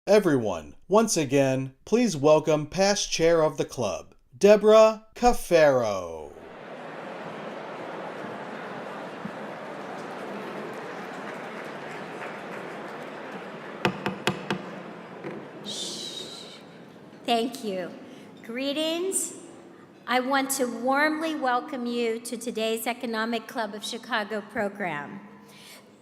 Everyone, once again, please welcome past chair of the club, Deborah Caffaro. Thank you. Greetings. I want to warmly welcome you to today's Economic Club of Chicago program.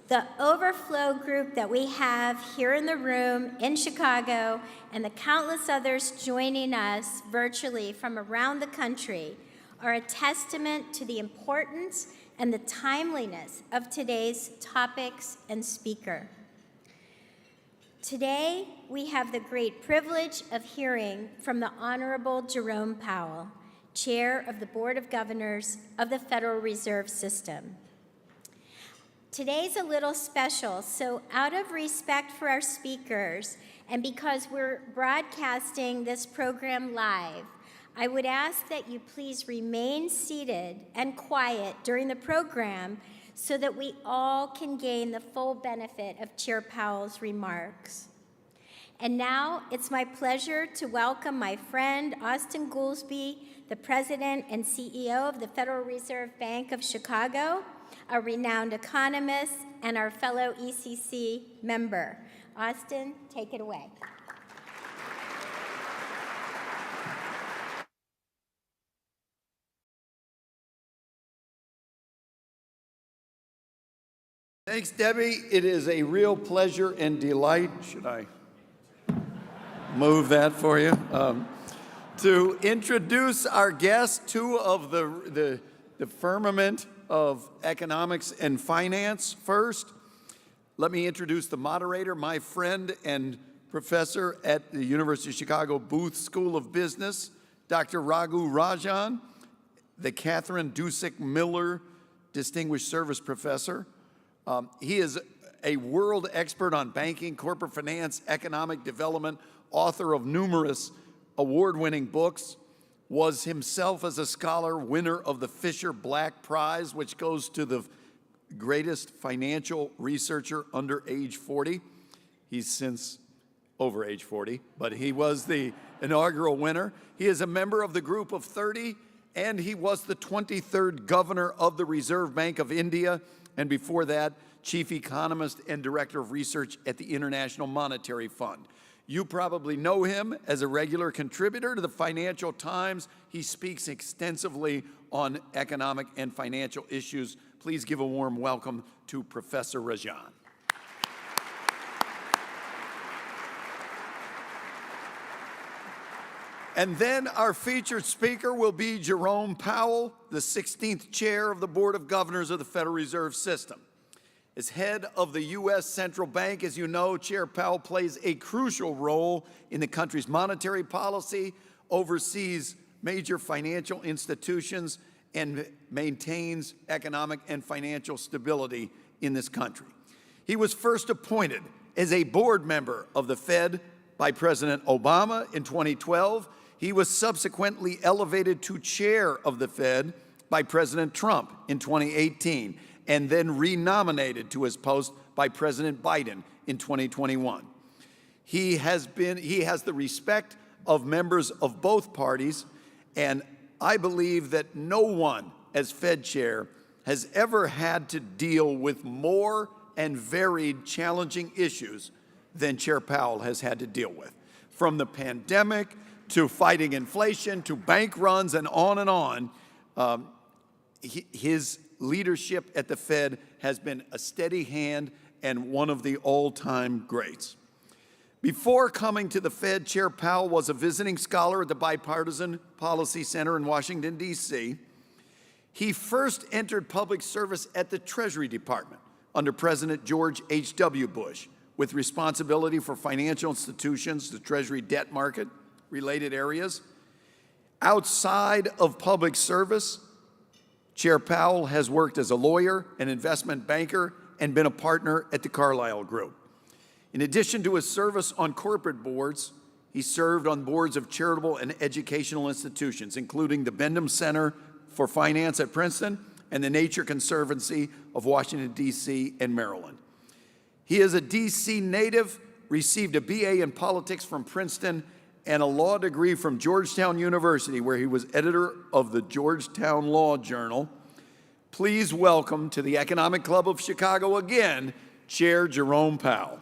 The overflow group that we have here in the room in Chicago and the countless others joining us virtually from around the country are a testament to the importance and the timeliness of today's topics and speaker. Today, we have the great privilege of hearing from the Honorable Jerome Powell, Chair of the Board of Governors of the Federal Reserve System. Today's a little special, so out of respect for our speakers and because we're broadcasting this program live, I would ask that you please remain seated and quiet during the program so that we all can gain the full benefit of Chair Powell's remarks. And now it's my pleasure to welcome my friend Austin Goolsbee, the President and CEO of the Federal Reserve Bank of Chicago, a renowned economist and our fellow ECC member. Austin, take it away. Thanks, Debbie. It is a real pleasure and delight. Should I move that for you? To introduce our guests, two of the firmament of economics and finance. First, let me introduce the moderator, my friend and professor at the University of Chicago Booth School of Business, Dr. Raghu Rajan, the Catherine Dusick Miller Distinguished Service Professor. He is a world expert on banking, corporate finance, economic development, author of numerous award-winning books, was himself as a scholar winner of the Fisher Black Prize, which goes to the greatest financial researcher under age 40. He's since over age 40, but he was the inaugural winner. He is a member of the Group of 30, and he was the 23rd governor of the Reserve Bank of India, and before that, chief economist and director of research at the International Monetary Fund. You probably know him as a regular contributor to the Financial Times. He speaks extensively on economic and financial issues. Please give a warm welcome to Professor Rajan. And then our featured speaker will be Jerome Powell, the 16th chair of the Board of Governors of the Federal Reserve System. As head of the U.S. Central Bank, as you know, Chair Powell plays a crucial role in the country's monetary policy, oversees major financial institutions, and maintains economic and financial stability in this country. He was first appointed as a board member of the Fed by President Obama in 2012. He was subsequently elevated to chair of the Fed by President Trump in 2018, and then renominated to his post by President Biden in 2021. He has the respect of members of both parties, and I believe that no one as Fed chair has ever had to deal with more and varied challenging issues than Chair Powell has had to deal with. From the pandemic to fighting inflation to bank runs and on, his leadership at the Fed has been a steady hand and one of the all-time greats. Before coming to the Fed, Chair Powell was a visiting scholar at the Bipartisan Policy Center in Washington, D.C. He first entered public service at the Treasury Department under President George H.W. Bush, with responsibility for financial institutions, the Treasury debt market, related areas. Outside of public service, Chair Powell has worked as a lawyer, an investment banker, and been a partner at the Carlyle Group. In addition to his service on corporate boards, he served on boards of charitable and educational institutions, including the Bendham Center for Finance at Princeton and the Nature Conservancy of Washington, D.C. and Maryland. He is a D.C. native received a BA in politics from Princeton and a law degree from Georgetown University, where he was editor of the Georgetown Law Journal. Please welcome to the Economic Club of Chicago again, Chair Jerome Powell.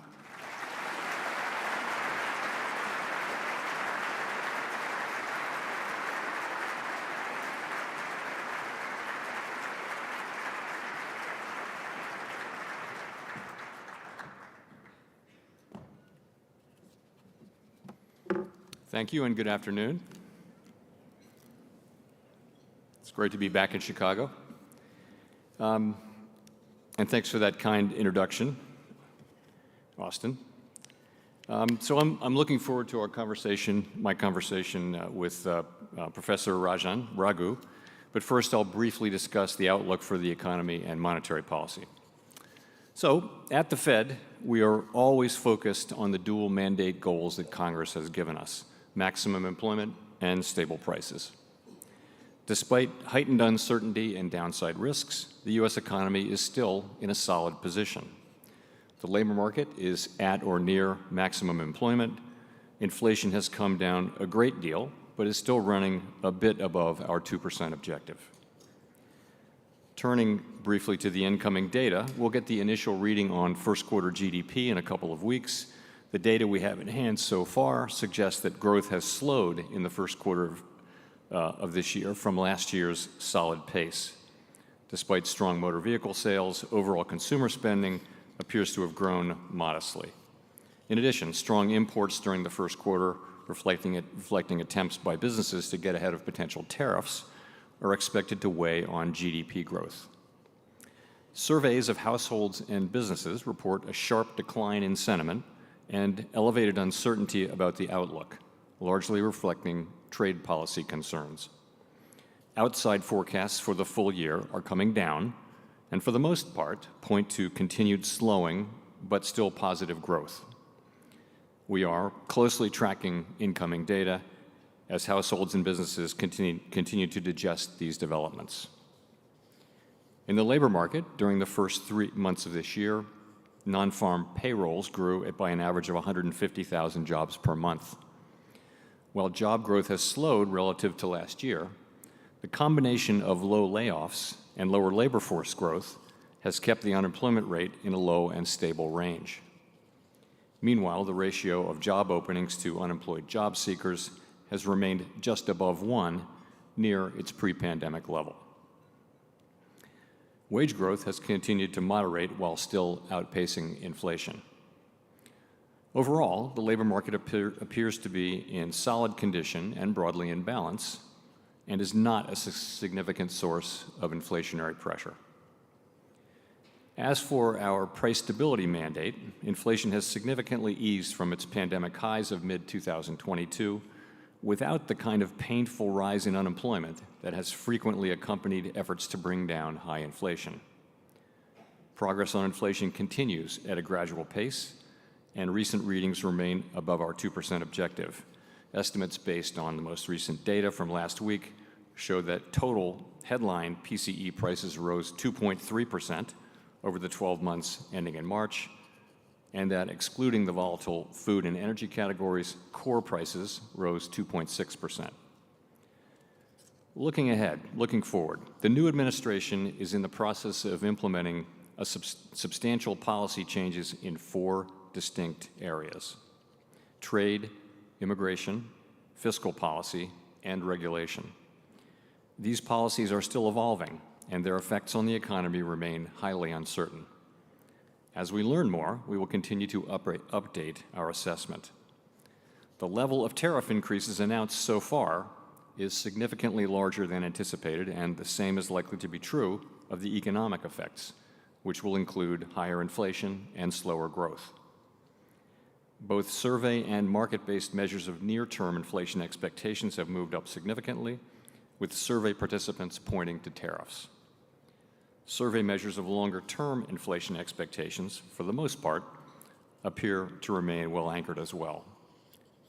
Thank you and good afternoon. It's great to be back in Chicago. And thanks for that kind introduction, Austin. So I'm looking forward to my conversation with Professor Rajan Raghu. But first, I'll briefly discuss the outlook for the economy and monetary policy. So, at the Fed, we are always focused on the dual mandate goals that Congress has given us: maximum employment and stable prices. Despite heightened uncertainty and downside risks, the U.S. economy is still in a solid position. The labor market is at or near maximum employment. Inflation has come down a great deal, but is still running a bit above our 2% objective. Turning briefly to the incoming data, we'll get the initial reading on first quarter GDP in a couple of weeks. The data we have in hand so far suggests that growth has slowed in the first quarter of this year from last year's solid pace. Despite strong motor vehicle sales, overall consumer spending appears to have grown modestly. In addition, strong imports during the first quarter, reflecting attempts by businesses to get ahead of potential tariffs, are expected to weigh on GDP growth. Surveys of households and businesses report a sharp decline in sentiment and elevated uncertainty about the outlook, largely reflecting trade policy concerns. Outside forecasts for the full year are coming down, and for the most part, point to continued slowing, but still positive growth. We are closely tracking incoming data as households and businesses continue to digest these developments. In the labor market, during the first 3 months of this year, non-farm payrolls grew by an average of 150,000 jobs per month. While job growth has slowed relative to last year, the combination of low layoffs and lower labor force growth has kept the unemployment rate in a low and stable range. Meanwhile, the ratio of job openings to unemployed job seekers has remained just above 1, near its pre-pandemic level. Wage growth has continued to moderate while still outpacing inflation. Overall, the labor market appears to be in solid condition and broadly in balance, and is not a significant source of inflationary pressure. As for our price stability mandate, inflation has significantly eased from its pandemic highs of mid-2022 without the kind of painful rise in unemployment that has frequently accompanied efforts to bring down high inflation. Progress on inflation continues at a gradual pace, and recent readings remain above our 2% objective. Estimates based on the most recent data from last week show that total headline PCE prices rose 2.3% over the 12 months ending in March, and that excluding the volatile food and energy categories, core prices rose 2.6%. Looking forward, the new administration is in the process of implementing substantial policy changes in 4 distinct areas: trade, immigration, fiscal policy, and regulation. These policies are still evolving, and their effects on the economy remain highly uncertain. As we learn more, we will continue to update our assessment. The level of tariff increases announced so far is significantly larger than anticipated, and the same is likely to be true of the economic effects, which will include higher inflation and slower growth. Both survey and market-based measures of near-term inflation expectations have moved up significantly, with survey participants pointing to tariffs. Survey measures of longer-term inflation expectations, for the most part, appear to remain well anchored as well.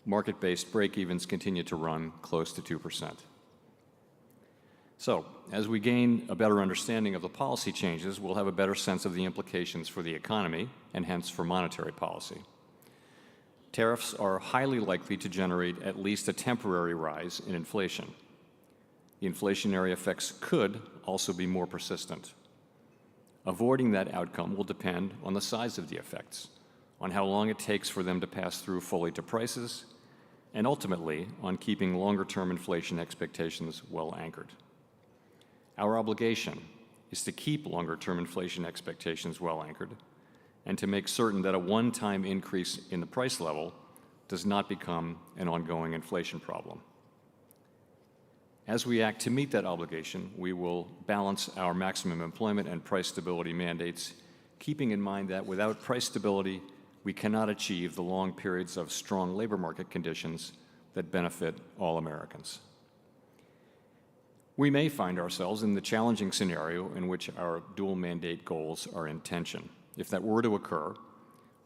Market-based break-evens continue to run close to 2%. So, as we gain a better understanding of the policy changes, we'll have a better sense of the implications for the economy and hence for monetary policy. Tariffs are highly likely to generate at least a temporary rise in inflation. The inflationary effects could also be more persistent. Avoiding that outcome will depend on the size of the effects, on how long it takes for them to pass through fully to prices, and ultimately on keeping longer-term inflation expectations well anchored. Our obligation is to keep longer-term inflation expectations well anchored and to make certain that a one-time increase in the price level does not become an ongoing inflation problem. As we act to meet that obligation, we will balance our maximum employment and price stability mandates, keeping in mind that without price stability, we cannot achieve the long periods of strong labor market conditions that benefit all Americans. We may find ourselves in the challenging scenario in which our dual mandate goals are in tension. If that were to occur,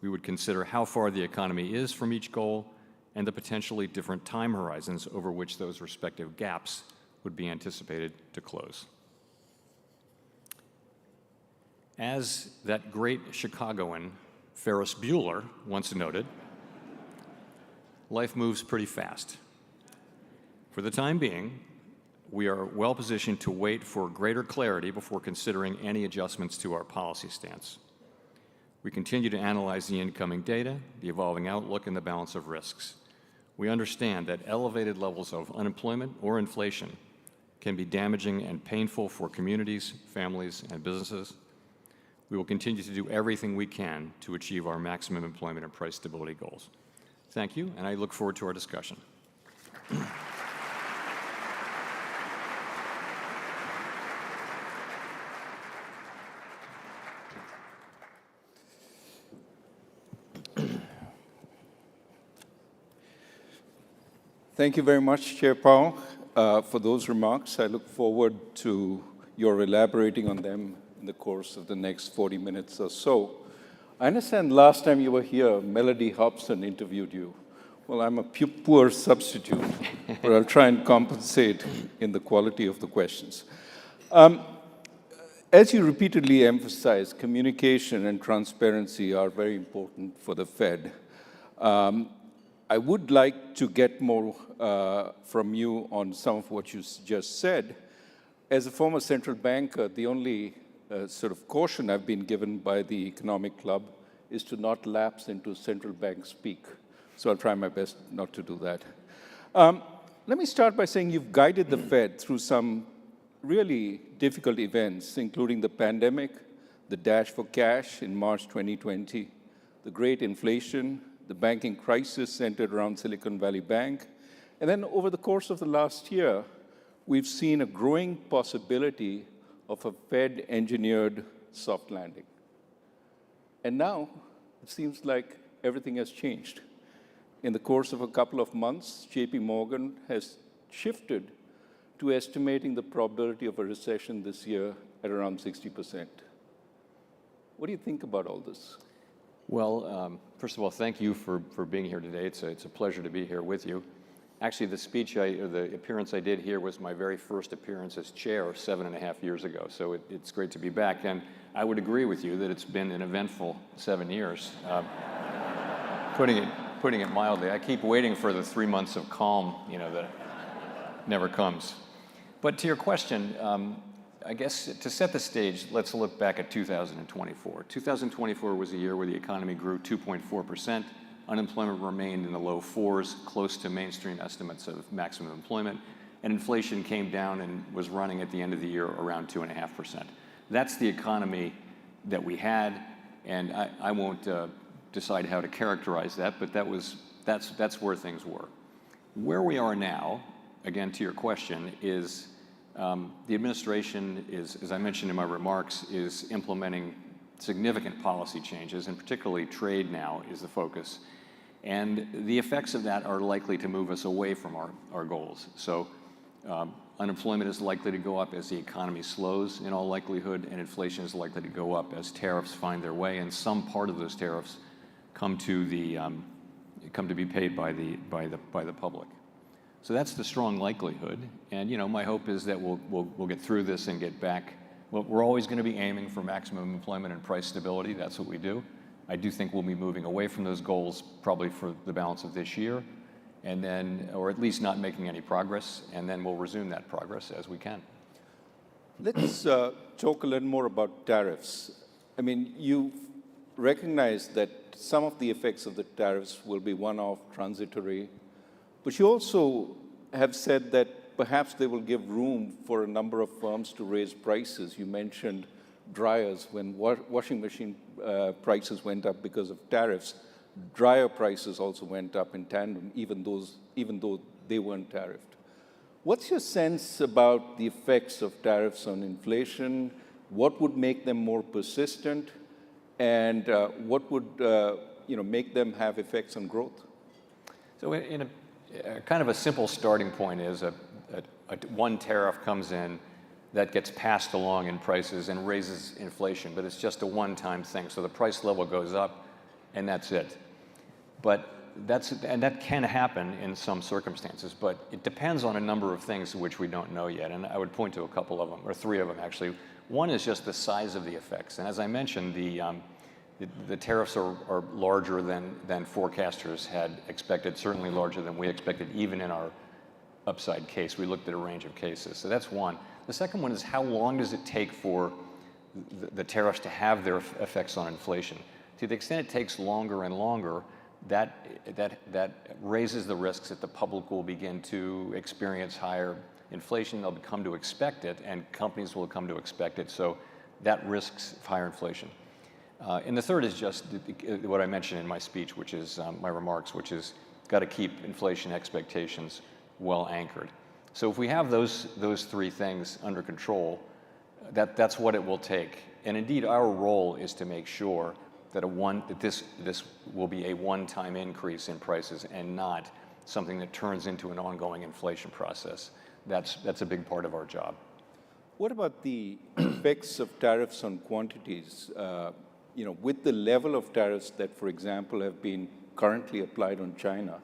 we would consider how far the economy is from each goal and the potentially different time horizons over which those respective gaps would be anticipated to close. As that great Chicagoan Ferris Bueller once noted, life moves pretty fast. For the time being, we are well positioned to wait for greater clarity before considering any adjustments to our policy stance. We continue to analyze the incoming data, the evolving outlook, and the balance of risks. We understand that elevated levels of unemployment or inflation can be damaging and painful for communities, families, and businesses. We will continue to do everything we can to achieve our maximum employment and price stability goals. Thank you, and I look forward to our discussion. Thank you very much, Chair Powell, for those remarks. I look forward to your elaborating on them in the course of the next 40 minutes or so. I understand last time you were here, Melody Hobson interviewed you. Well, I'm a poor substitute, but I'll try and compensate in the quality of the questions. As you repeatedly emphasize, communication and transparency are very important for the Fed. I would like to get more from you on some of what you just said. As a former central banker, the only sort of caution I've been given by the Economic Club is to not lapse into central bank speak. So I'll try my best not to do that. Let me start by saying you've guided the Fed through some really difficult events, including the pandemic, the dash for cash in March 2020, the great inflation, the banking crisis centered around Silicon Valley Bank. And then over the course of the last year, we've seen a growing possibility of a Fed-engineered soft landing. And now, it seems like everything has changed. In the course of a couple of months, JP Morgan has shifted to estimating the probability of a recession this year at around 60%. What do you think about all this? Well, first of all, thank you for being here today. It's a pleasure to be here with you. Actually, the appearance I did here was my very first appearance as chair 7.5 years ago, so it's great to be back. And I would agree with you that it's been an eventful 7 years, putting it mildly. I keep waiting for the 3 months of calm, that never comes. But to your question, I guess to set the stage, let's look back at 2024. 2024 was a year where the economy grew 2.4%. Unemployment remained in the low fours, close to mainstream estimates of maximum employment, and inflation came down and was running at the end of the year around 2.5%. That's the economy that we had, and I won't decide how to characterize that, but that's where things were. Where we are now, again to your question, is the administration is, as I mentioned in my remarks, is implementing significant policy changes, and particularly trade now is the focus. And the effects of that are likely to move us away from our goals. So unemployment is likely to go up as the economy slows in all likelihood, and inflation is likely to go up as tariffs find their way, and some part of those tariffs come to be paid by the public. So that's the strong likelihood, and my hope is that we'll get through this and get back. Well, we're always going to be aiming for maximum employment and price stability. That's what we do. I do think we'll be moving away from those goals probably for the balance of this year, and then, or at least not making any progress, and then we'll resume that progress as we can. Let's talk a little more about tariffs. I mean, you recognize that some of the effects of the tariffs will be one-off, transitory, but you also have said that perhaps they will give room for a number of firms to raise prices. You mentioned dryers. When washing machine prices went up because of tariffs, dryer prices also went up in tandem, even though they weren't tariffed. What's your sense about the effects of tariffs on inflation? What would make them more persistent? And what would make them have effects on growth? So in a kind of a simple starting point is one tariff comes in that gets passed along in prices and raises inflation, but it's just a one-time thing. So the price level goes up and that's it. But that can happen in some circumstances, but it depends on a number of things which we don't know yet. And I would point to a couple of them, or three of them actually. One is just the size of the effects. And as I mentioned, the tariffs are larger than forecasters had expected, certainly larger than we expected, even in our upside case. We looked at a range of cases. So that's one. The second one is how long does it take for the tariffs to have their effects on inflation? To the extent it takes longer and longer, that raises the risks that the public will begin to experience higher inflation. They'll come to expect it, and companies will come to expect it. So that risks higher inflation. And the third is just what I mentioned in my speech, which is my remarks, which is got to keep inflation expectations well anchored. So if we have those three things under control, that's what it will take. And indeed, our role is to make sure that this will be a one-time increase in prices and not something that turns into an ongoing inflation process. That's a big part of our job. What about the effects of tariffs on quantities? With the level of tariffs that, for example, have been currently applied on China,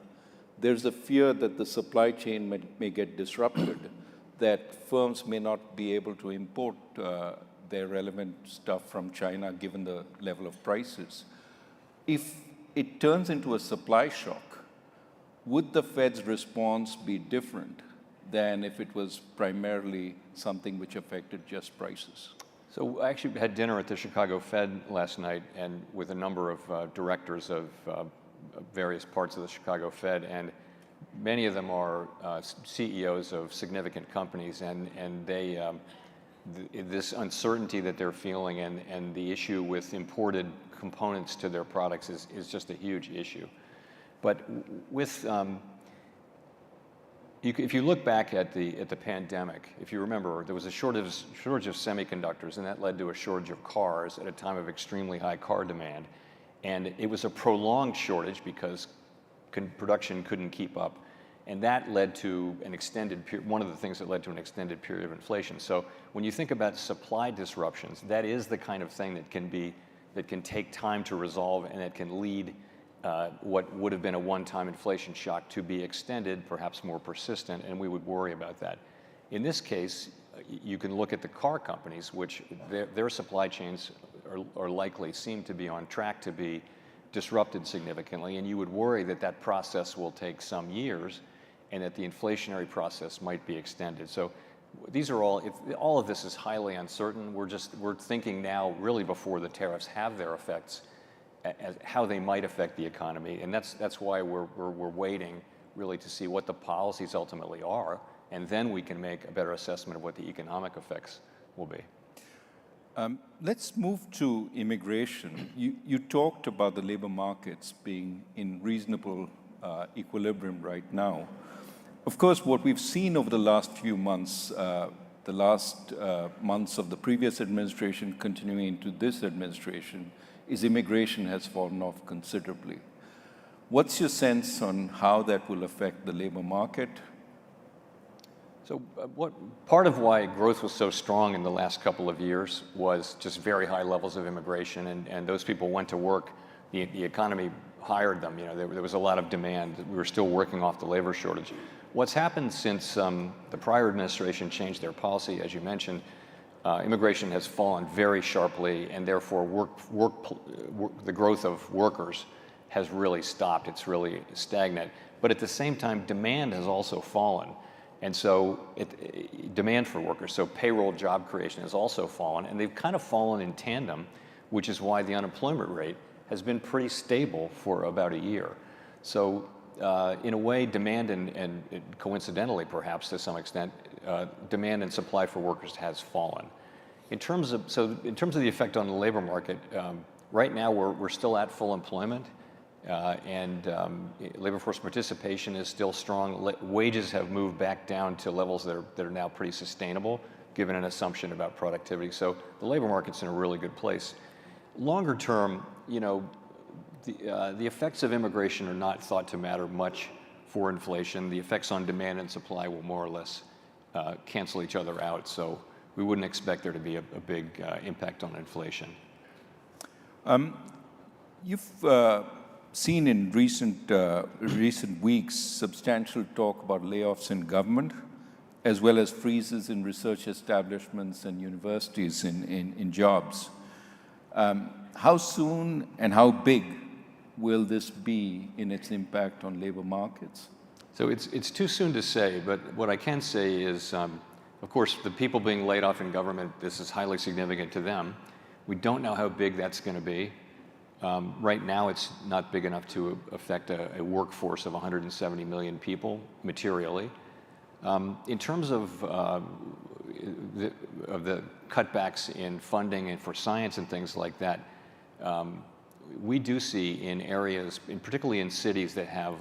there's a fear that the supply chain may get disrupted, that firms may not be able to import their relevant stuff from China given the level of prices. If it turns into a supply shock, would the Fed's response be different than if it was primarily something which affected just prices? So I actually had dinner at the Chicago Fed last night and with a number of directors of various parts of the Chicago Fed, and many of them are CEOs of significant companies, and they this uncertainty that they're feeling and the issue with imported components to their products is just a huge issue. But with if you look back at the pandemic, if you remember, there was a shortage of semiconductors, and that led to a shortage of cars at a time of extremely high car demand. And it was a prolonged shortage because production couldn't keep up. And that led to an extended period, one of the things that led to an extended period of inflation. So when you think about supply disruptions, that is the kind of thing that can take time to resolve, and it can lead what would have been a one-time inflation shock to be extended, perhaps more persistent, and we would worry about that. In this case, you can look at the car companies, which their supply chains are likely seem to be on track to be disrupted significantly, and you would worry that process will take some years and that the inflationary process might be extended. So these are all of this is highly uncertain. We're thinking now really before the tariffs have their effects, as how they might affect the economy, and that's why we're waiting really to see what the policies ultimately are, and then we can make a better assessment of what the economic effects will be. Let's move to immigration. You talked about the labor markets being in reasonable equilibrium right now. Of course, what we've seen over the last few months, the last months of the previous administration continuing into this administration, is immigration has fallen off considerably. What's your sense on how that will affect the labor market? So part of why growth was so strong in the last couple of years was just very high levels of immigration, and those people went to work. The economy hired them. There was a lot of demand. We were still working off the labor shortage. What's happened since the prior administration changed their policy, as you mentioned, immigration has fallen very sharply, and therefore the growth of workers has really stopped. It's really stagnant. But at the same time, demand has also fallen. And so demand for workers, so payroll job creation has also fallen, and they've kind of fallen in tandem, which is why the unemployment rate has been pretty stable for about a year. So in a way, demand and coincidentally perhaps to some extent, demand and supply for workers has fallen. In terms of the effect on the labor market, right now we're still at full employment. And labor force participation is still strong. Wages have moved back down to levels that are now pretty sustainable, given an assumption about productivity. So the labor market's in a really good place. Longer term, the effects of immigration are not thought to matter much for inflation. The effects on demand and supply will more or less cancel each other out. So we wouldn't expect there to be a big impact on inflation. You've seen in recent weeks substantial talk about layoffs in government, as well as freezes in research establishments and universities in jobs. How soon and how big will this be in its impact on labor markets? So it's too soon to say, but what I can say is, of course, the people being laid off in government, this is highly significant to them. We don't know how big that's going to be. Right now, it's not big enough to affect a workforce of 170 million people materially. In terms of the cutbacks in funding and for science and things like that, we do see in areas, particularly in cities that have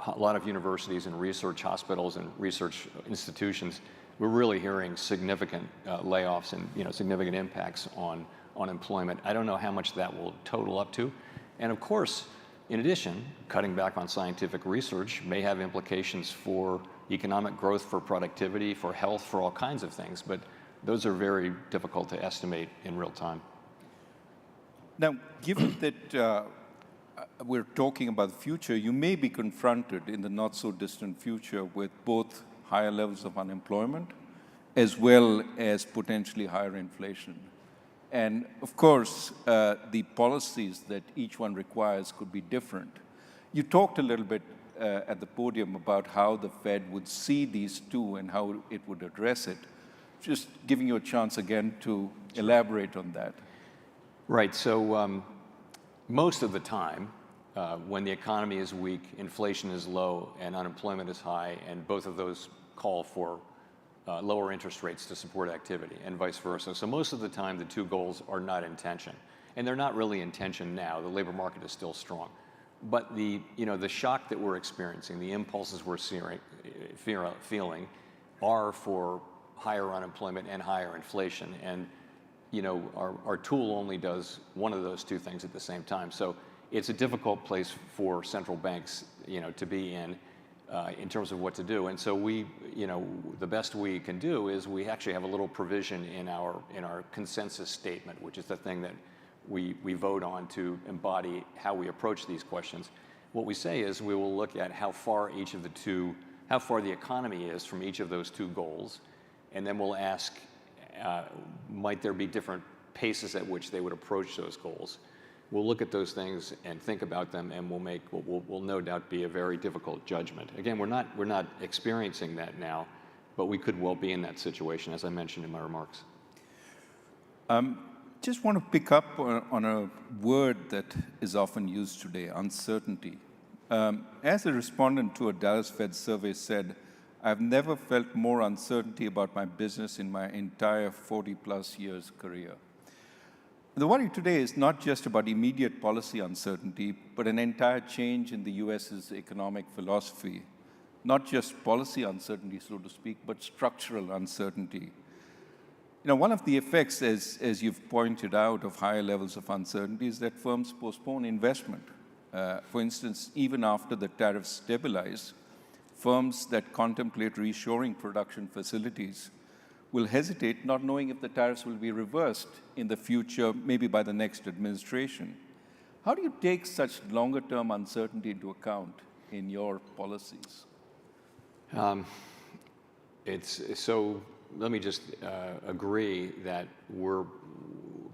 a lot of universities and research hospitals and research institutions, we're really hearing significant layoffs and significant impacts on employment. I don't know how much that will total up to. And of course, in addition, cutting back on scientific research may have implications for economic growth, for productivity, for health, for all kinds of things. But those are very difficult to estimate in real time. Now, given that we're talking about the future, you may be confronted in the not so distant future with both higher levels of unemployment as well as potentially higher inflation. And of course, the policies that each one requires could be different. You talked a little bit at the podium about how the Fed would see these two and how it would address it. Just giving you a chance again to elaborate on that. Right, so most of the time, when the economy is weak, inflation is low, and unemployment is high, and both of those call for lower interest rates to support activity, and vice versa. So most of the time, the two goals are not in tension. And they're not really in tension now. The labor market is still strong. But the shock that we're experiencing, the impulses we're feeling are for higher unemployment and higher inflation. And our tool only does one of those two things at the same time. So it's a difficult place for central banks, to be in terms of what to do. And so the best we can do is we actually have a little provision in our consensus statement, which is the thing that we vote on to embody how we approach these questions. What we say is we will look at how far the economy is from each of those two goals, and then we'll ask, might there be different paces at which they would approach those goals? We'll look at those things and think about them, and we'll make what will no doubt be a very difficult judgment. Again, we're not experiencing that now, but we could well be in that situation, as I mentioned in my remarks. Just want to pick up on a word that is often used today, uncertainty. As a respondent to a Dallas Fed survey said, I've never felt more uncertainty about my business in my entire 40-plus years career. The worry today is not just about immediate policy uncertainty, but an entire change in the US's economic philosophy. Not just policy uncertainty, so to speak, but structural uncertainty. One of the effects, as you've pointed out, of higher levels of uncertainty is that firms postpone investment. For instance, even after the tariffs stabilize, firms that contemplate reshoring production facilities will hesitate, not knowing if the tariffs will be reversed in the future, maybe by the next administration. How do you take such longer-term uncertainty into account in your policies? let me just agree that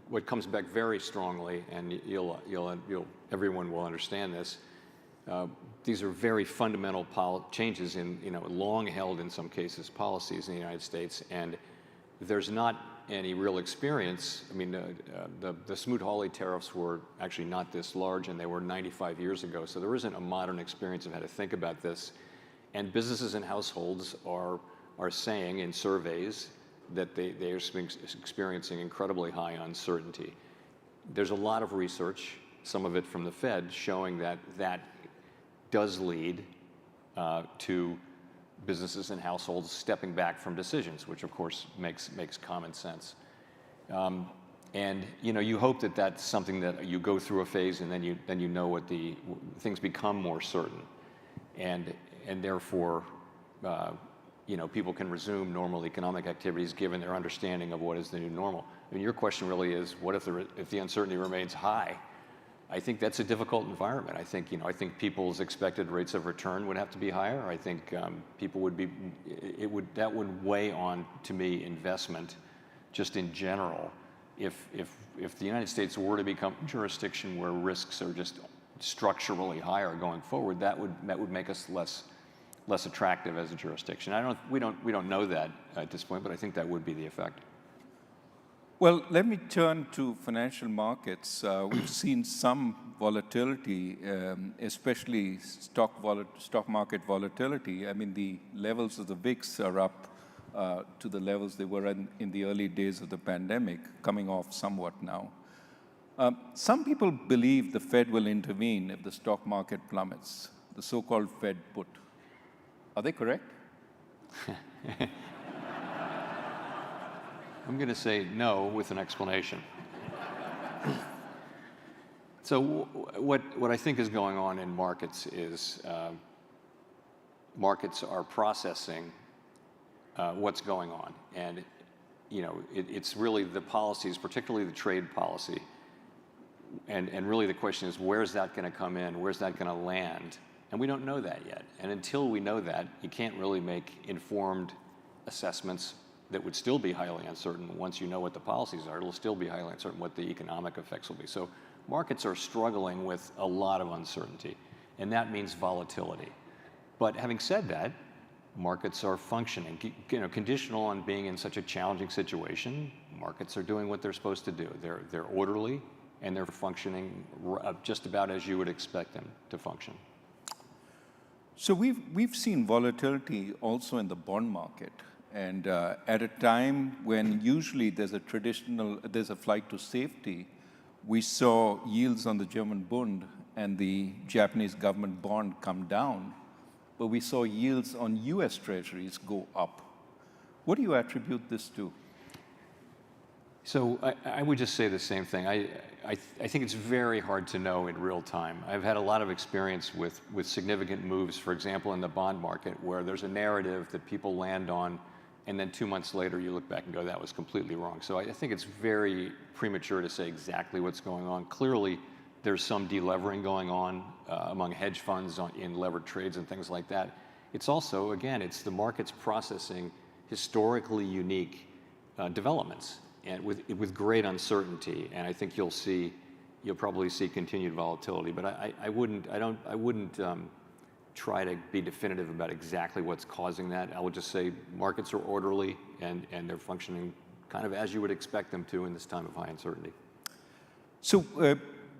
what comes back very strongly, and everyone will understand this. These are very fundamental changes in, long held in some cases policies in the United States, and there's not any real experience. I mean, the Smoot-Hawley tariffs were actually not this large, and they were 95 years ago, so there isn't a modern experience of how to think about this. And businesses and households are saying in surveys that they are experiencing incredibly high uncertainty. There's a lot of research, some of it from the Fed, showing that that does lead to businesses and households stepping back from decisions, which of course makes common sense. And you hope that that's something that you go through a phase, and then you know what things become more certain, and therefore people can resume normal economic activities given their understanding of what is the new normal. I mean, your question really is, what if the uncertainty remains high? I think that's a difficult environment. I think people's expected rates of return would have to be higher. I think that would weigh on, to me, investment just in general. If the United States were to become a jurisdiction where risks are just structurally higher going forward, that would make us less attractive as a jurisdiction. We don't know that at this point, but I think that would be the effect. Well, let me turn to financial markets. We've seen some volatility, especially stock market volatility. I mean, the levels of the VIX are up to the levels they were in the early days of the pandemic, coming off somewhat now. Some people believe the Fed will intervene if the stock market plummets, the so-called Fed put. Are they correct? I'm going to say no with an explanation. So what I think is going on in markets is markets are processing what's going on. And it's really the policies, particularly the trade policy. And really the question is, where's that going to come in? Where's that going to land? And we don't know that yet. And until we know that, you can't really make informed assessments that would still be highly uncertain. Once you know what the policies are, it'll still be highly uncertain what the economic effects will be. So markets are struggling with a lot of uncertainty, and that means volatility. But having said that, markets are functioning. Conditional on being in such a challenging situation, markets are doing what they're supposed to do. They're orderly, and they're functioning just about as you would expect them to function. So we've seen volatility also in the bond market. And at a time when usually there's a flight to safety, we saw yields on the German Bund and the Japanese government bond come down, but we saw yields on US Treasuries go up. What do you attribute this to? So I would just say the same thing. I think it's very hard to know in real time. I've had a lot of experience with significant moves, for example, in the bond market, where there's a narrative that people land on, and then 2 months later you look back and go, that was completely wrong. So I think it's very premature to say exactly what's going on. Clearly, there's some delevering going on among hedge funds in levered trades and things like that. It's also, again, it's the markets processing historically unique developments, and with great uncertainty. And I think you'll probably see continued volatility. But I wouldn't try to be definitive about exactly what's causing that. I would just say markets are orderly and they're functioning kind of as you would expect them to in this time of high uncertainty. So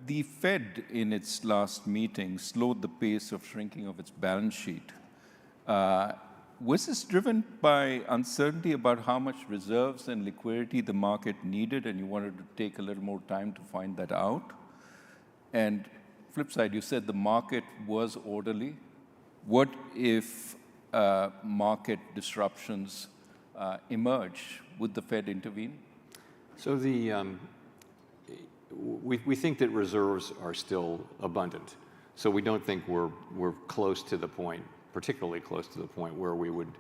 the Fed in its last meeting slowed the pace of shrinking of its balance sheet. Was this driven by uncertainty about how much reserves and liquidity the market needed, and you wanted to take a little more time to find that out? And flip side, you said the market was orderly. What if market disruptions emerge? Would the Fed intervene? So we think that reserves are still abundant. So we don't think we're close to the point, particularly close to the point where we would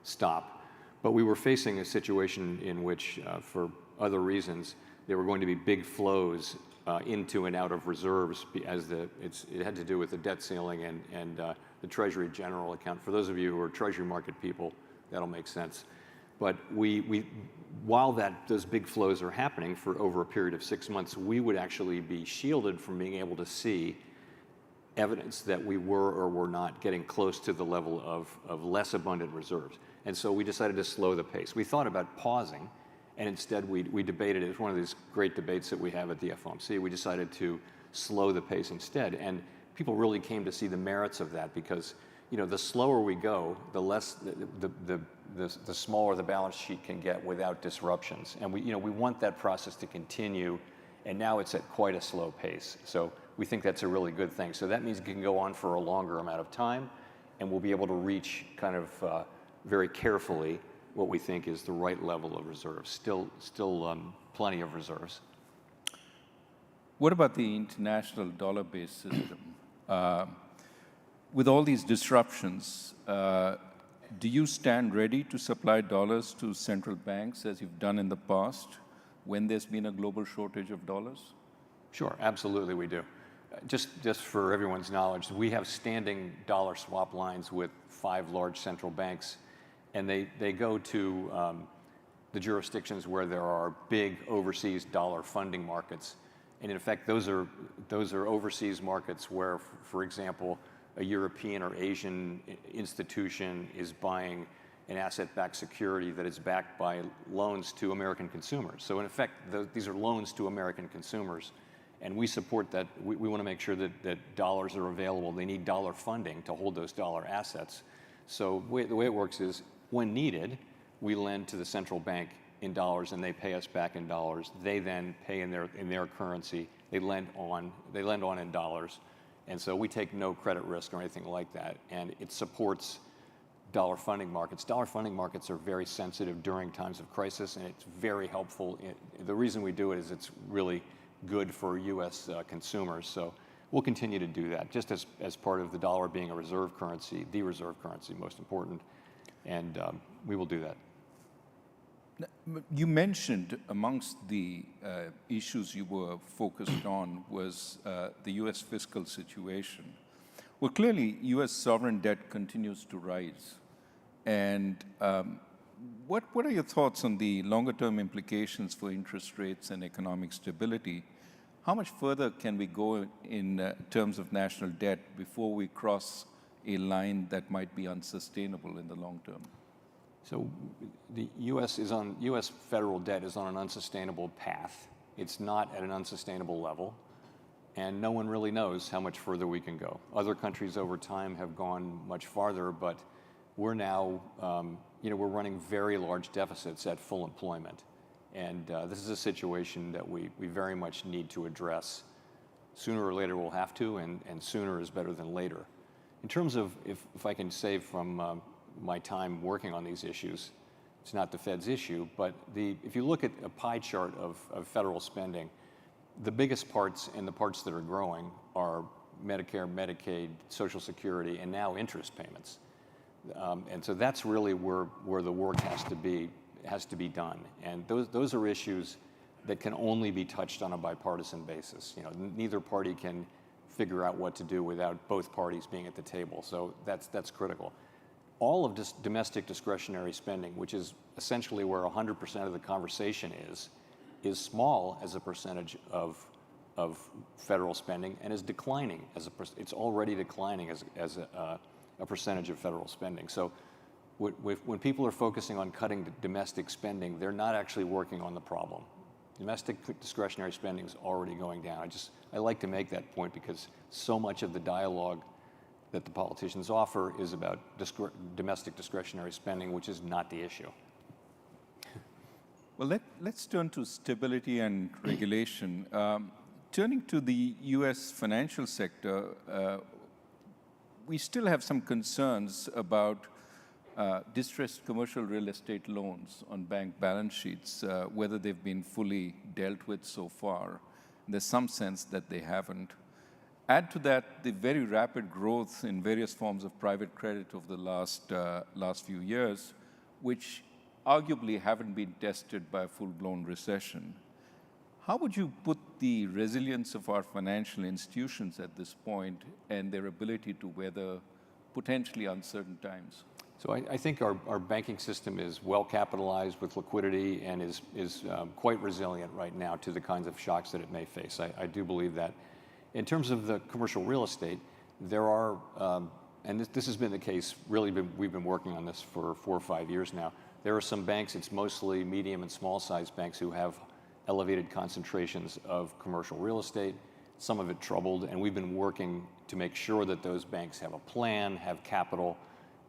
stop. But we were facing a situation in which, for other reasons, there were going to be big flows into and out of reserves as it had to do with the debt ceiling and the Treasury General account. For those of you who are Treasury market people, that'll make sense. But while those big flows are happening for over a period of 6 months, we would actually be shielded from being able to see evidence that we were or were not getting close to the level of less abundant reserves. And so we decided to slow the pace. We thought about pausing, and instead we debated it. It's one of these great debates that we have at the FOMC. We decided to slow the pace instead. And people really came to see the merits of that because, the slower we go, the less, the smaller the balance sheet can get without disruptions. And we want that process to continue, and now it's at quite a slow pace. So we think that's a really good thing. So that means it can go on for a longer amount of time, and we'll be able to reach kind of very carefully what we think is the right level of reserves. Still plenty of reserves. What about the international dollar-based system? With all these disruptions, do you stand ready to supply dollars to central banks as you've done in the past when there's been a global shortage of dollars? Sure, absolutely we do. Just for everyone's knowledge, we have standing dollar swap lines with 5 large central banks, and they go to the jurisdictions where there are big overseas dollar funding markets. And in fact, those are overseas markets where, for example, a European or Asian institution is buying an asset-backed security that is backed by loans to American consumers. So in effect, these are loans to American consumers, and we support that. We want to make sure that dollars are available. They need dollar funding to hold those dollar assets. So the way it works is, when needed, we lend to the central bank in dollars, and they pay us back in dollars. They then pay in their currency. They lend on in dollars. And so we take no credit risk or anything like that, and it supports dollar funding markets. Dollar funding markets are very sensitive during times of crisis, and it's very helpful. The reason we do it is it's really good for U.S. Consumers. So we'll continue to do that, just as part of the dollar being a reserve currency, the reserve currency, most important, and we will do that. You mentioned amongst the issues you were focused on was the U.S. fiscal situation. Well, clearly, U.S. sovereign debt continues to rise. And what are your thoughts on the longer-term implications for interest rates and economic stability? How much further can we go in terms of national debt before we cross a line that might be unsustainable in the long term? So the U.S. federal debt is on an unsustainable path. It's not at an unsustainable level, and no one really knows how much further we can go. Other countries over time have gone much farther, but we're now, we're running very large deficits at full employment, and this is a situation that we very much need to address. Sooner or later we'll have to, and sooner is better than later. In terms of, if I can say from my time working on these issues, it's not the Fed's issue, but if you look at a pie chart of federal spending, the biggest parts and the parts that are growing are Medicare, Medicaid, Social Security, and now interest payments. And so that's really where the work has to be done. And those are issues that can only be touched on a bipartisan basis. Neither party can figure out what to do without both parties being at the table. So that's critical. All of domestic discretionary spending, which is essentially where 100% of the conversation is small as a percentage of federal spending, and is declining it's already declining as a percentage of federal spending. So when people are focusing on cutting domestic spending, they're not actually working on the problem. Domestic discretionary spending is already going down. I like to make that point because so much of the dialogue that the politicians offer is about domestic discretionary spending, which is not the issue. Well, let's turn to stability and regulation. Turning to the U.S. financial sector, we still have some concerns about distressed commercial real estate loans on bank balance sheets, whether they've been fully dealt with so far. There's some sense that they haven't. Add to that the very rapid growth in various forms of private credit over the last few years, which arguably haven't been tested by a full-blown recession. How would you put the resilience of our financial institutions at this point and their ability to weather potentially uncertain times? So I think our banking system is well capitalized with liquidity and is quite resilient right now to the kinds of shocks that it may face. I do believe that. In terms of the commercial real estate, there are, and this has been the case, really we've been working on this for 4 or 5 years now. There are some banks, it's mostly medium and small sized banks who have elevated concentrations of commercial real estate, some of it troubled, and we've been working to make sure that those banks have a plan, have capital,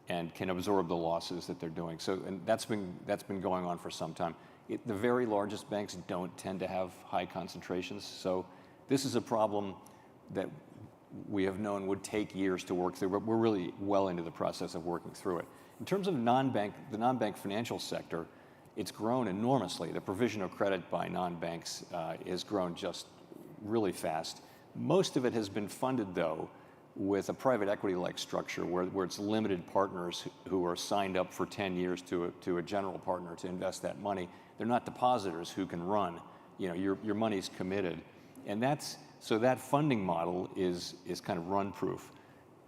and can absorb the losses that they're doing. So, and that's been going on for some time. The very largest banks don't tend to have high concentrations, so this is a problem that we have known would take years to work through, but we're really well into the process of working through it. In terms of the non-bank financial sector, it's grown enormously. The provision of credit by non-banks has grown just really fast. Most of it has been funded, though, with a private equity-like structure where it's limited partners who are signed up for 10 years to a general partner to invest that money. They're not depositors who can run. Your money's committed. And so that funding model is kind of run-proof.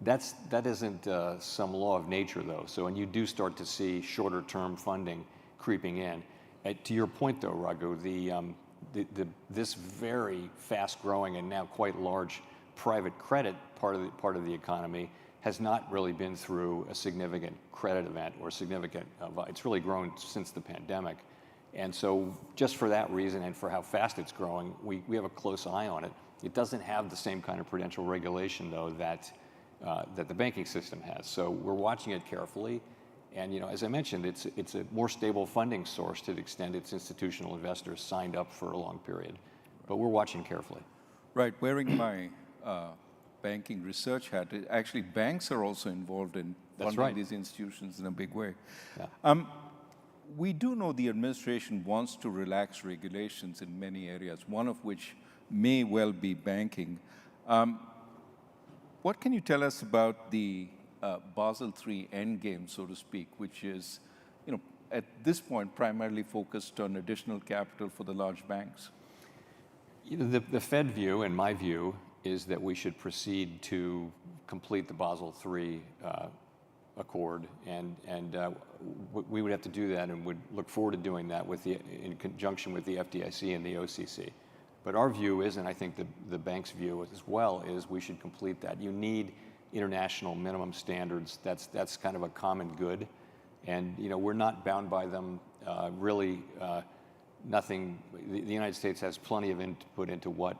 That isn't some law of nature, though. So when you do start to see shorter-term funding creeping in, to your point, though, Raghu, this very fast-growing and now quite large private credit part of the economy has not really been through a significant credit event or significant. It's really grown since the pandemic, and so just for that reason and for how fast it's growing, we have a close eye on it. It doesn't have the same kind of prudential regulation, though, that the banking system has. So we're watching it carefully, and as I mentioned, it's a more stable funding source to the extent its institutional investors signed up for a long period. But we're watching carefully. Right, wearing my banking research hat, actually banks are also involved in funding these institutions in a big way. Yeah. We do know the administration wants to relax regulations in many areas, one of which may well be banking. What can you tell us about the Basel III endgame, so to speak, which is, at this point primarily focused on additional capital for the large banks? The Fed view, and my view, is that we should proceed to complete the Basel III Accord, and we would have to do that, and would look forward to doing that in conjunction with the FDIC and the OCC. But our view is, and I think the bank's view as well, is we should complete that. You need international minimum standards. That's kind of a common good, and we're not bound by them. Really, nothing. The United States has plenty of input into what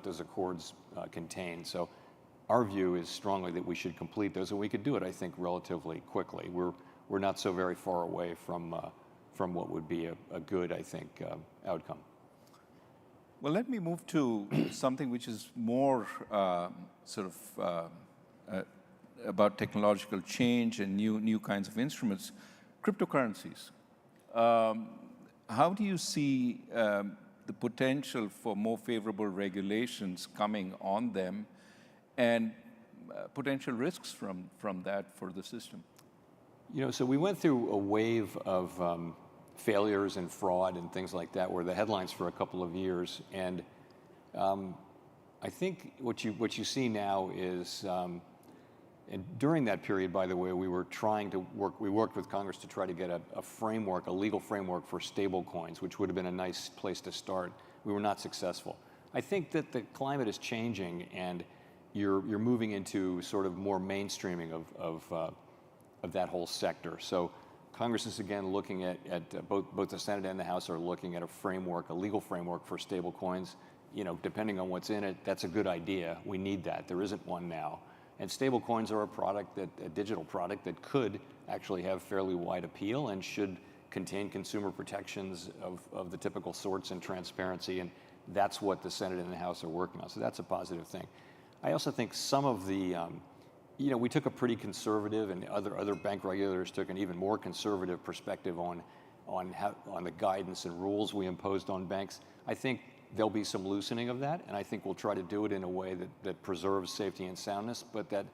those accords contain. So our view is strongly that we should complete those, and we could do it, I think, relatively quickly. We're not so very far away from what would be a good, I think, outcome. Well, let me move to something which is more about technological change and new kinds of instruments, cryptocurrencies. How do you see the potential for more favorable regulations coming on them, and potential risks from that for the system? So we went through a wave of failures and fraud and things like that were the headlines for a couple of years, and I think what you see now is, and during that period, by the way, we worked with Congress to try to get a legal framework for stable coins, which would have been a nice place to start. We were not successful. I think that the climate is changing, and you're moving into sort of more mainstreaming of that whole sector. So Congress is again looking at both the Senate and the House are looking at a legal framework for stable coins. Depending on what's in it, that's a good idea. We need that. There isn't one now. And stable coins are a digital product that could actually have fairly wide appeal and should contain consumer protections of the typical sorts and transparency. And that's what the Senate and the House are working on. So that's a positive thing. I also think some of the, we took a pretty conservative, and other bank regulators took an even more conservative perspective on the guidance and rules we imposed on banks. I think there'll be some loosening of that, and I think we'll try to do it in a way that preserves safety and soundness, but that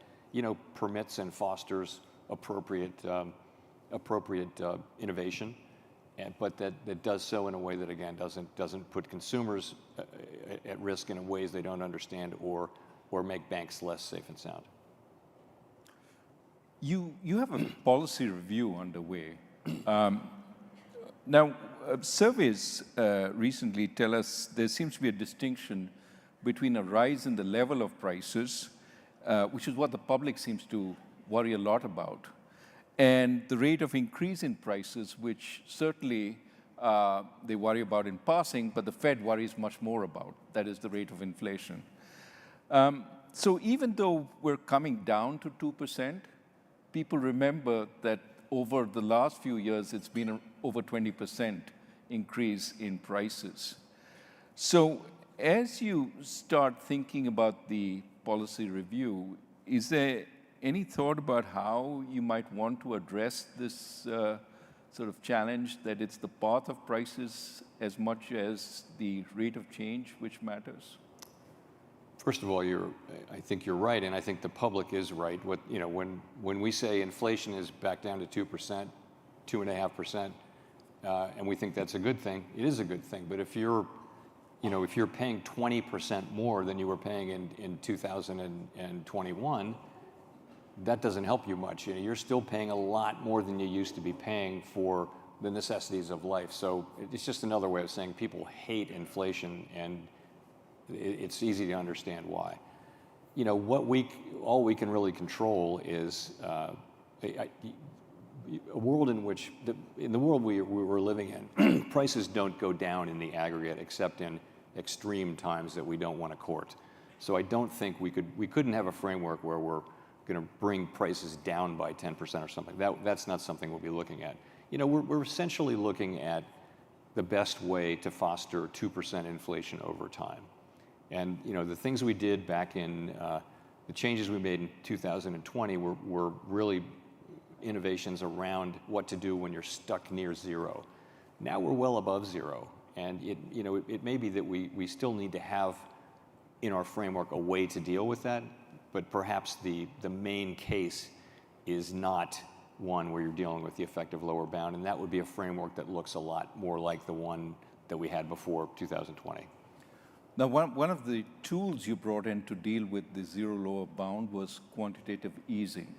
permits and fosters appropriate innovation, but that does so in a way that again doesn't put consumers at risk in ways they don't understand or make banks less safe and sound. You have a policy review underway. Now, surveys recently tell us there seems to be a distinction between a rise in the level of prices, which is what the public seems to worry a lot about, and the rate of increase in prices, which certainly they worry about in passing, but the Fed worries much more about. That is the rate of inflation. So even though we're coming down to 2%, people remember that over the last few years, it's been over 20% increase in prices. So as you start thinking about the policy review, is there any thought about how you might want to address this sort of challenge that it's the path of prices as much as the rate of change which matters? First of all, I think you're right, and I think the public is right. When we say inflation is back down to 2%, 2.5%, and we think that's a good thing, it is a good thing. But if you're paying 20% more than you were paying in 2021, that doesn't help you much. You're still paying a lot more than you used to be paying for the necessities of life. So it's just another way of saying people hate inflation, and it's easy to understand why. All we can really control is a world in which, in the world we were living in, prices don't go down in the aggregate except in extreme times that we don't want to court. So I don't think we couldn't have a framework where we're going to bring prices down by 10% or something. That's not something we'll be looking at. We're essentially looking at the best way to foster 2% inflation over time. And the things we did back in, the changes we made in 2020 were really innovations around what to do when you're stuck near zero. Now we're well above zero, and it may be that we still need to have in our framework a way to deal with that, but perhaps the main case is not one where you're dealing with the effective lower bound, and that would be a framework that looks a lot more like the one that we had before 2020. Now, one of the tools you brought in to deal with the zero lower bound was quantitative easing.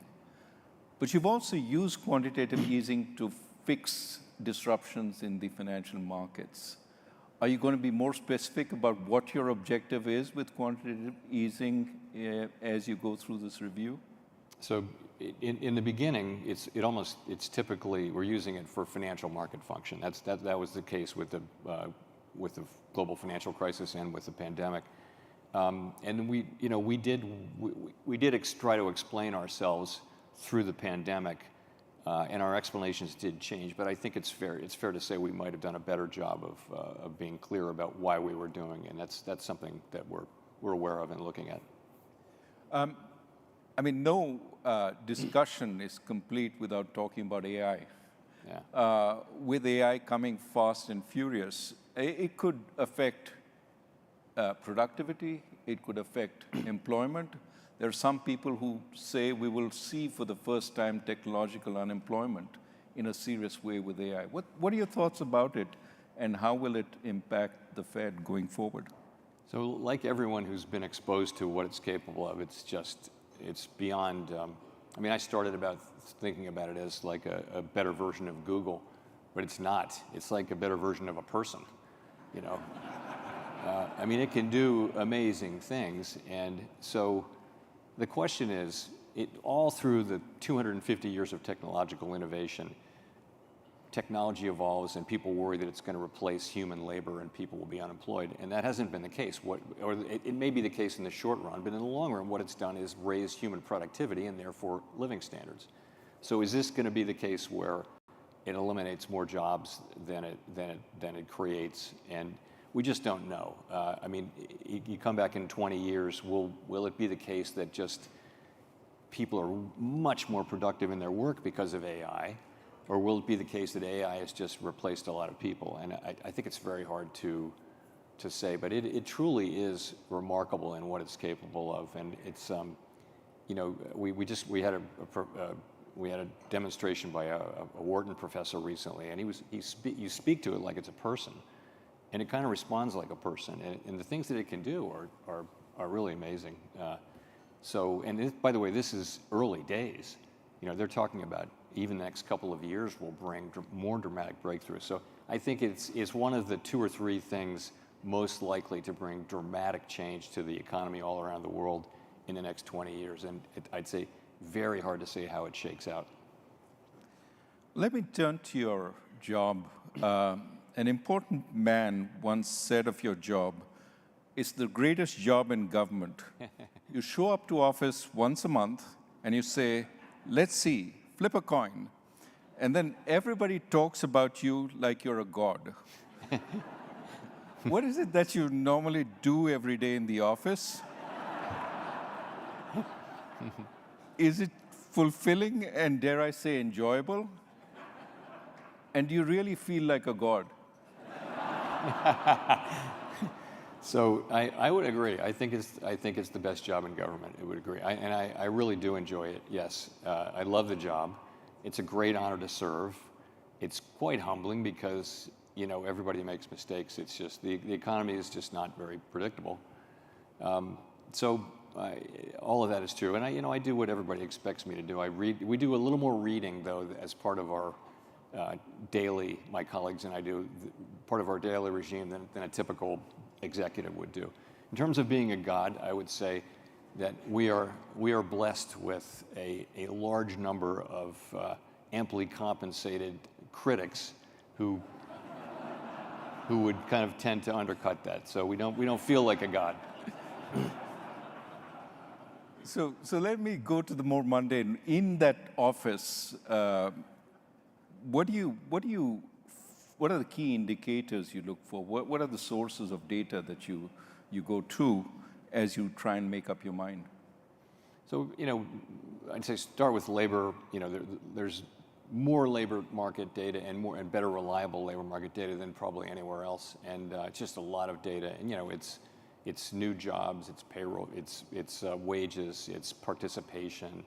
But you've also used quantitative easing to fix disruptions in the financial markets. Are you going to be more specific about what your objective is with quantitative easing as you go through this review? So in the beginning, it's typically, we're using it for financial market function. That was the case with the global financial crisis and with the pandemic. And we did try to explain ourselves through the pandemic, and our explanations did change. But I think it's fair to say we might have done a better job of being clear about why we were doing, and that's something that we're aware of and looking at. No discussion is complete without talking about AI. Yeah. With AI coming fast and furious, it could affect productivity, it could affect employment. There are some people who say we will see for the first time technological unemployment in a serious way with AI. What are your thoughts about it, and how will it impact the Fed going forward? So like everyone who's been exposed to what it's capable of, it's beyond, I started thinking about it as like a better version of Google, but it's not. It's like a better version of a person, it can do amazing things, and so the question is, all through the 250 years of technological innovation, technology evolves and people worry that it's going to replace human labor and people will be unemployed, and that hasn't been the case. It may be the case in the short run, but in the long run, what it's done is raise human productivity and therefore living standards. So is this going to be the case where it eliminates more jobs than it creates? And we just don't know. You come back in 20 years, will it be the case that just people are much more productive in their work because of AI? Or will it be the case that AI has just replaced a lot of people? And I think it's very hard to say, but it truly is remarkable in what it's capable of. And it's, we had a demonstration by a Wharton professor recently, and you speak to it like it's a person, and it kind of responds like a person, and the things that it can do are really amazing. By the way, this is early days. they're talking about even the next couple of years will bring more dramatic breakthroughs. So I think it's one of the 2 or 3 things most likely to bring dramatic change to the economy all around the world in the next 20 years. And I'd say very hard to say how it shakes out. Let me turn to your job. An important man once said of your job, it's the greatest job in government. You show up to office once a month and you say, let's see, flip a coin. And then everybody talks about you like you're a god. What is it that you normally do every day in the office? Is it fulfilling and, dare I say, enjoyable? And do you really feel like a god? So I would agree. I think it's the best job in government. I would agree. I really do enjoy it. Yes, I love the job. It's a great honor to serve. It's quite humbling because everybody makes mistakes. It's just the economy is just not very predictable. All of that is true, and I do what everybody expects me to do. I read. We do a little more reading though as part of our daily. My colleagues and I do part of our daily regime than a typical executive would do. In terms of being a god, I would say that we are blessed with a large number of amply compensated critics who would kind of tend to undercut that. So we don't feel like a god. So let me go to the more mundane. In that office, what are the key indicators you look for? What are the sources of data that you go to as you try and make up your mind? So I'd say start with labor. There's more labor market data and better reliable labor market data than probably anywhere else, and it's just a lot of data. And it's new jobs, it's payroll, it's wages, it's participation.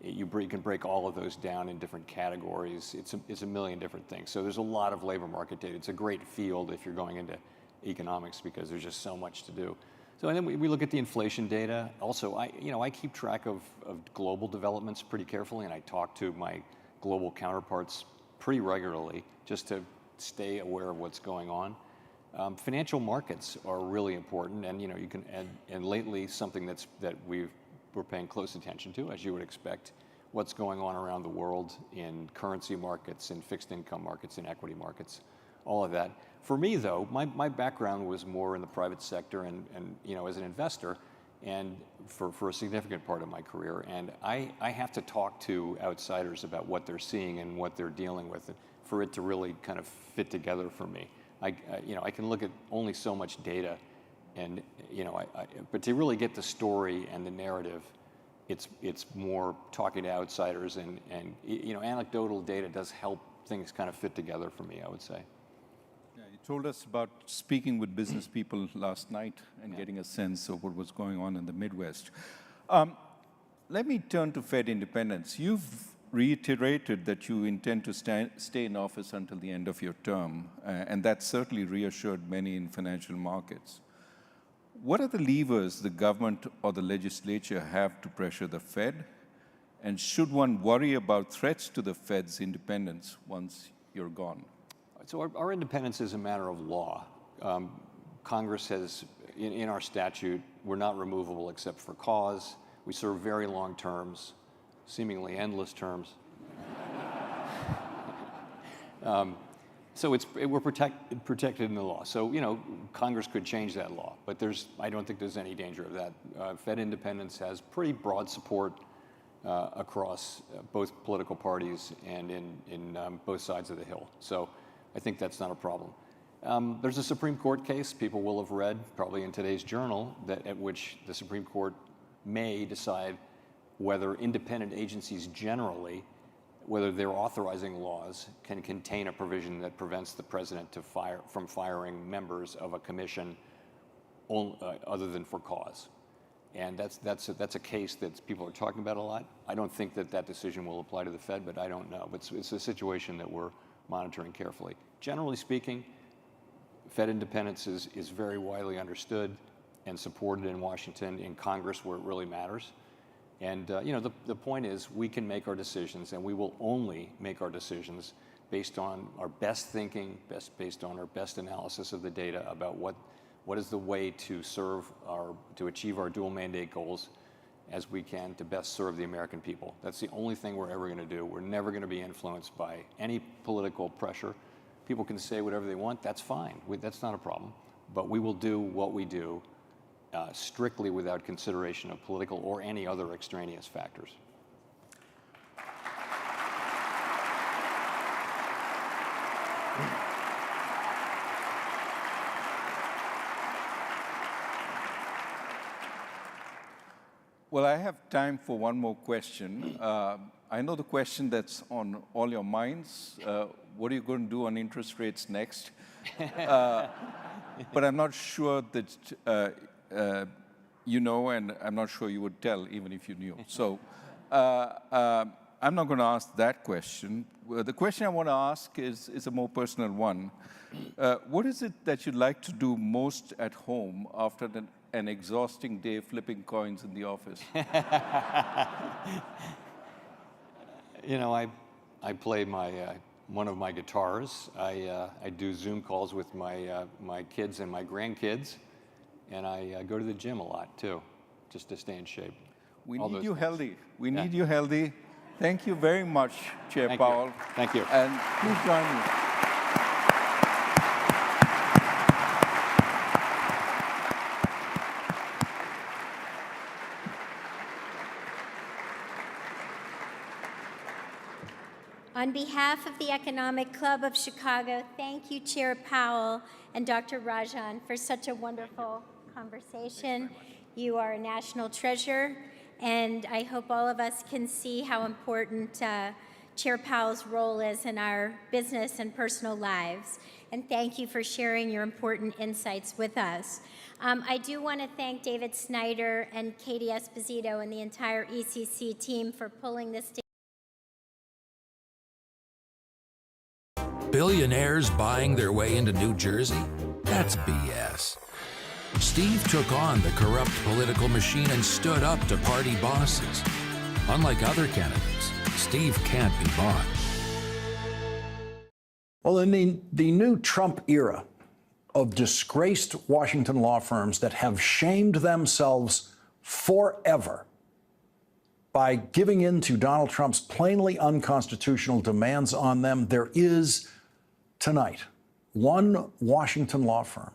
You can break all of those down in different categories. It's a million different things. So there's a lot of labor market data. It's a great field if you're going into economics because there's just so much to do. So and then we look at the inflation data. Also, I keep track of global developments pretty carefully, and I talk to my global counterparts pretty regularly just to stay aware of what's going on. Financial markets are really important, and you can and lately something that we're paying close attention to, as you would expect, what's going on around the world in currency markets, in fixed income markets, in equity markets, all of that. For me, though, my background was more in the private sector and as an investor, and for a significant part of my career. And I have to talk to outsiders about what they're seeing and what they're dealing with for it to really kind of fit together for me. I can look at only so much data, and but to really get the story and the narrative, it's more talking to outsiders, and anecdotal data does help things kind of fit together for me, I would say. Yeah, you told us about speaking with business people last night and getting a sense of what was going on in the Midwest. Let me turn to Fed independence. You've reiterated that you intend to stay in office until the end of your term, and that certainly reassured many in financial markets. What are the levers the government or the legislature have to pressure the Fed? And should one worry about threats to the Fed's independence once you're gone? So our independence is a matter of law. Congress has, in our statute, we're not removable except for cause. We serve very long terms, seemingly endless terms. So we're protected in the law. So Congress could change that law, but I don't think there's any danger of that. Fed independence has pretty broad support across both political parties and in both sides of the Hill. So I think that's not a problem. There's a Supreme Court case people will have read probably in today's journal at which the Supreme Court may decide whether independent agencies generally, whether they're authorizing laws, can contain a provision that prevents the president from firing members of a commission other than for cause. And that's a case that people are talking about a lot. I don't think that decision will apply to the Fed, but I don't know. But it's a situation that we're monitoring carefully. Generally speaking, Fed independence is very widely understood and supported in Washington, in Congress where it really matters. And the point is, we can make our decisions, and we will only make our decisions based on our best thinking, based on our best analysis of the data about what is the way to achieve our dual mandate goals as we can to best serve the American people. That's the only thing we're ever going to do. We're never going to be influenced by any political pressure. People can say whatever they want. That's fine. That's not a problem. But we will do what we do strictly without consideration of political or any other extraneous factors. Well, I have time for one more question. I know the question that's on all your minds. What are you going to do on interest rates next? But I'm not sure that you know, and I'm not sure you would tell even if you knew. So I'm not going to ask that question. The question I want to ask is a more personal one. What is it that you'd like to do most at home after an exhausting day flipping coins in the office? I play one of my guitars. I do Zoom calls with my kids and my grandkids, and I go to the gym a lot too, just to stay in shape. We need you healthy. We need you healthy. Thank you very much, Chair Powell. Thank you. And please join me. On behalf of the Economic Club of Chicago, thank you, Chair Powell and Dr. Rajan, for such a wonderful conversation. You are a national treasure, and I hope all of us can see how important Chair Powell's role is in our business and personal lives. And thank you for sharing your important insights with us. I do want to thank David Snyder and Katie Esposito and the entire ECC team for pulling this together. Billionaires buying their way into New Jersey? That's BS. Steve took on the corrupt political machine and stood up to party bosses. Unlike other candidates, Steve can't be bought. Well, in the new Trump era of disgraced Washington law firms that have shamed themselves forever by giving in to Donald Trump's plainly unconstitutional demands on them, there is tonight one Washington law firm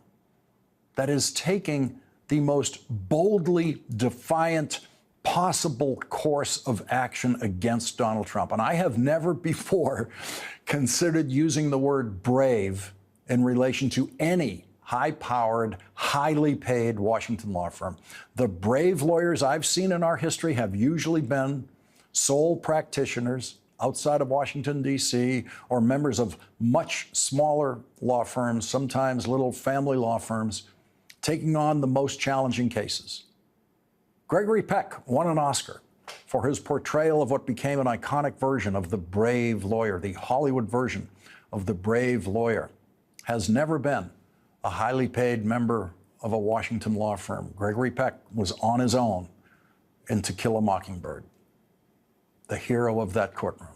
that is taking the most boldly defiant possible course of action against Donald Trump. And I have never before considered using the word brave in relation to any high-powered, highly paid Washington law firm. The brave lawyers I've seen in our history have usually been sole practitioners outside of Washington, D.C., or members of much smaller law firms, sometimes little family law firms, taking on the most challenging cases. Gregory Peck won an Oscar for his portrayal of what became an iconic version of the brave lawyer. The Hollywood version of the brave lawyer has never been a highly paid member of a Washington law firm. Gregory Peck was on his own in To Kill a Mockingbird, the hero of that courtroom.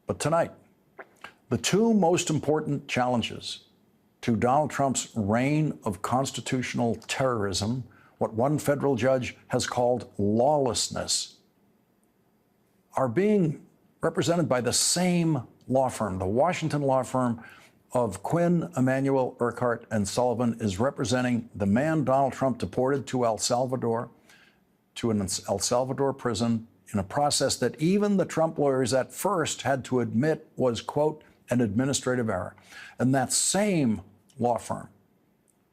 But tonight, the two most important challenges to Donald Trump's reign of constitutional terrorism, what one federal judge has called lawlessness, are being represented by the same law firm. The Washington law firm of Quinn, Emanuel, Urquhart, and Sullivan is representing the man Donald Trump deported to El Salvador, to an El Salvador prison, in a process that even the Trump lawyers at first had to admit was, quote, an administrative error. And that same law firm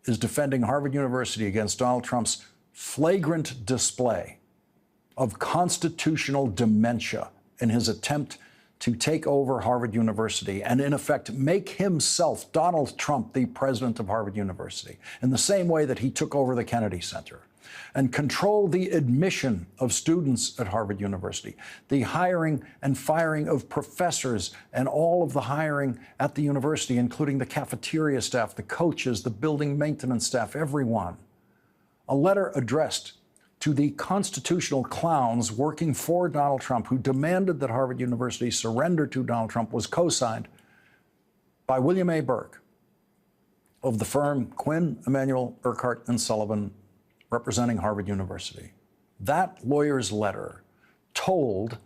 is defending Harvard University against Donald Trump's flagrant display of constitutional dementia in his attempt to take over Harvard University and, in effect, make himself, Donald Trump, the president of Harvard University, in the same way that he took over the Kennedy Center, and control the admission of students at Harvard University, the hiring and firing of professors, and all of the hiring at the university, including the cafeteria staff, the coaches, the building maintenance staff, everyone. A letter addressed to the constitutional clowns working for Donald Trump, who demanded that Harvard University surrender to Donald Trump, was co-signed by William A. Burke of the firm Quinn, Emanuel, Urquhart, and Sullivan, representing Harvard University. That lawyer's letter told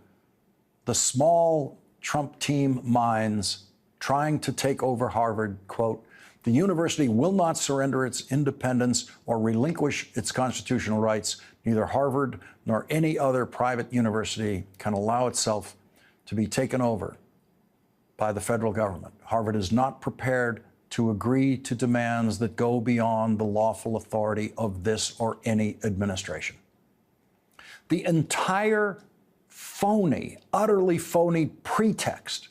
the small Trump team minds trying to take over Harvard, quote, "The university will not surrender its independence or relinquish its constitutional rights. Neither Harvard nor any other private university can allow itself to be taken over by the federal government. Harvard is not prepared to agree to demands that go beyond the lawful authority of this or any administration." The entire phony, utterly phony pretext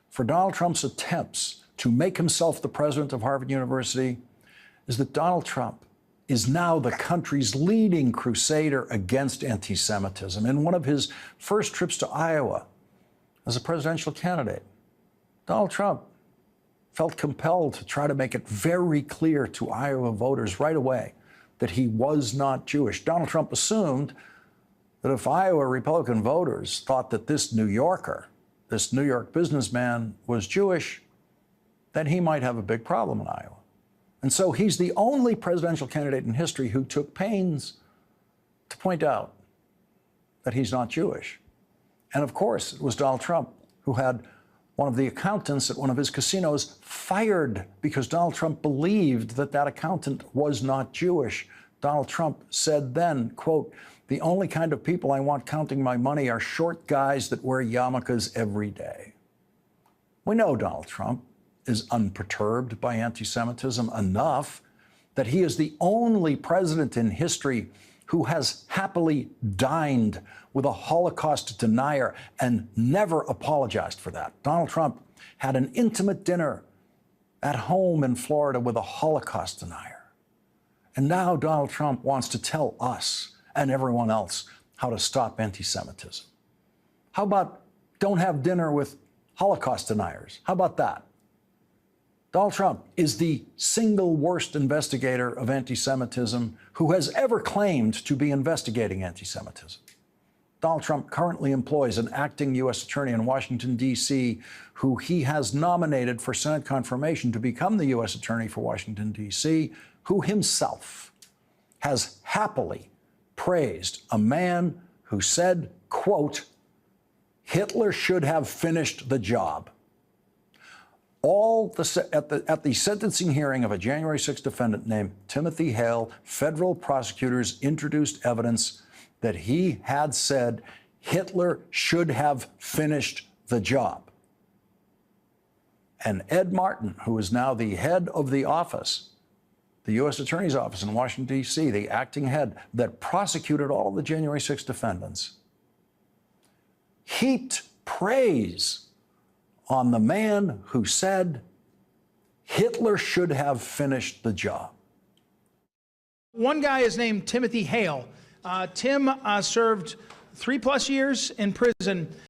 for Donald Trump's attempts to make himself the president of Harvard University is that Donald Trump is now the country's leading crusader against anti-Semitism. In one of his first trips to Iowa as a presidential candidate, Donald Trump felt compelled to try to make it very clear to Iowa voters right away that he was not Jewish. Donald Trump assumed that if Iowa Republican voters thought that this New Yorker, this New York businessman, was Jewish, then he might have a big problem in Iowa. And so he's the only presidential candidate in history who took pains to point out that he's not Jewish. And of course, it was Donald Trump who had one of the accountants at one of his casinos fired because Donald Trump believed that that accountant was not Jewish. Donald Trump said then, quote, "The only kind of people I want counting my money are short guys that wear yarmulkes every day." We know Donald Trump is unperturbed by anti-Semitism enough that he is the only president in history who has happily dined with a Holocaust denier and never apologized for that. Donald Trump had an intimate dinner at home in Florida with a Holocaust denier. And now Donald Trump wants to tell us and everyone else how to stop anti-Semitism. How about don't have dinner with Holocaust deniers? How about that? Donald Trump is the single worst investigator of anti-Semitism who has ever claimed to be investigating anti-Semitism. Donald Trump currently employs an acting U.S. attorney in Washington, D.C., who he has nominated for Senate confirmation to become the U.S. attorney for Washington, D.C., who himself has happily praised a man who said, quote, "Hitler should have finished the job." At the sentencing hearing of a January 6th defendant named Timothy Hale, federal prosecutors introduced evidence that he had said Hitler should have finished the job. And Ed Martin, who is now the head of the office, the U.S. Attorney's Office in Washington, D.C., the acting head that prosecuted all of the January 6th defendants, heaped praise on the man who said Hitler should have finished the job. One guy is named Timothy Hale. Tim served 3+ years in prison